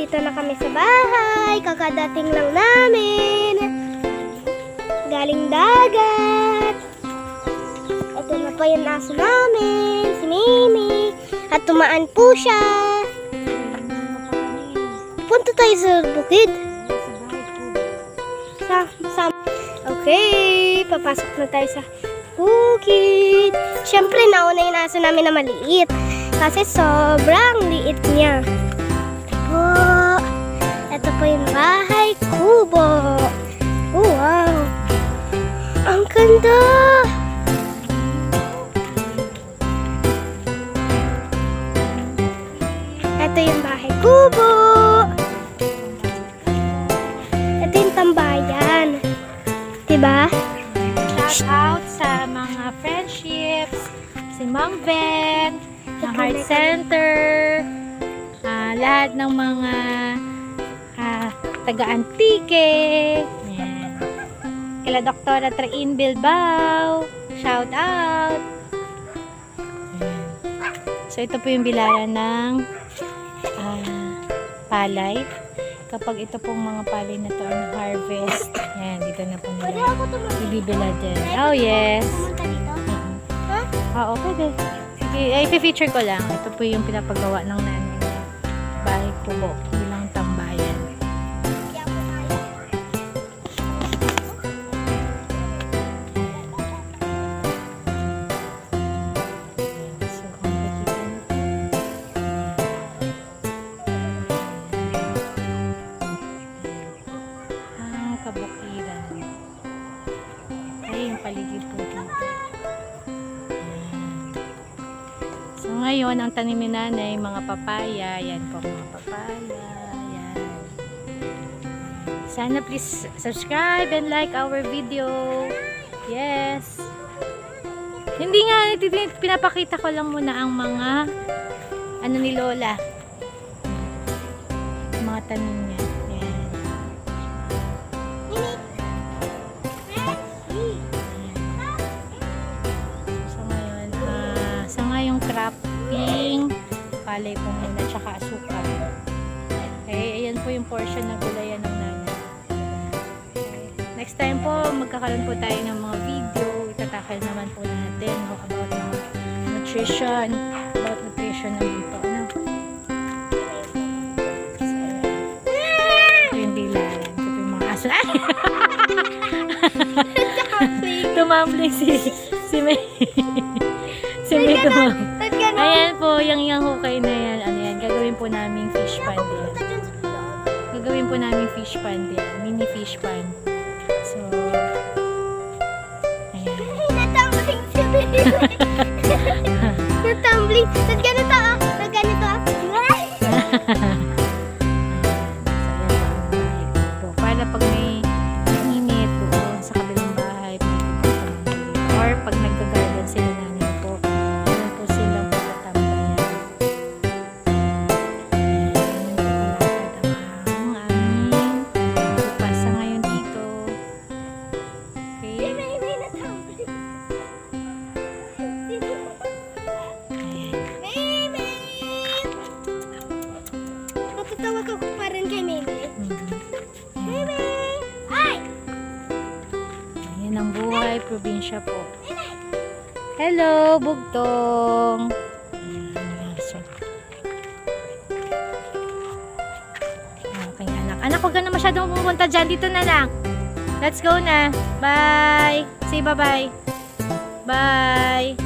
Nandito na kami sa bahay. Kakadating lang namin. Galing dagat. Ito na po yung aso namin, si Mimi. At tumaan po siya. Punta tayo sa bukid. Okay, papasok na tayo sa bukid. Siyempre, nauna yung aso namin na maliit. Kasi sobrang liit niya. Ito po yung bahay kubo. Oh, wow. Ang ganda. Ito yung bahay kubo. Ito yung tambayan. Diba? Shout out sa mga friendships, si Ma'am Ben, ng Heart Center, lahat ng mga taga-antike, kila Doktora Train Bilbao, shout out. So ito po yung bilaran ng palay. Kapag ito pong mga palay na to ang harvest, yan, dito na po nila ibibila dyan. Oh, yes. Oo, pwede. Sige, i-feature ko lang. Ito po yung pinapagawa ng nanay niya. Bahay kubo, bilang tambayan. Kabukiran. Ay, yung paligid po dito. So, ngayon, ang tanim ni nanay, mga papaya. Yan po, mga papaya. Yan. Sana please subscribe and like our video. Yes. Hindi nga, pinapakita ko lang muna ang mga ano ni Lola. Mga tanim niya. Cropping, palay po muna, tsaka asukal. Okay, ayan po yung portion na gulayan ng nanay. Okay. Next time po, magkakaroon po tayo ng mga video. Itatakal naman po natin about nutrition. About nutrition naman po. Ano? Ito yung bilaran. Ito po yung mga aso. Tumambling si May. Si May tumambling. Ayan po, yung hukay na yan. Ano yan? Gagawin po namin fish pan din. Gagawin po namin fish pan din. Mini fish pan. So, ayan. Natumbling si Baby. Natumbling. Nagganito ah. Nagganito ah. Para pag may init doon sa kabilang bahay, or pag nagka-garden sila namin po, meron po silang pagkatambayan. Ang aming pupasa ngayon dito. Okay. Matutawag ako pa rin kay Mimi. Mimi! Ay! Ayan ang buhay, probinsya po. Hello, Bugtong! Okay, anak. Anak, huwag ka na masyadong pumunta dyan. Dito na lang. Let's go na. Bye! Say bye-bye. Bye!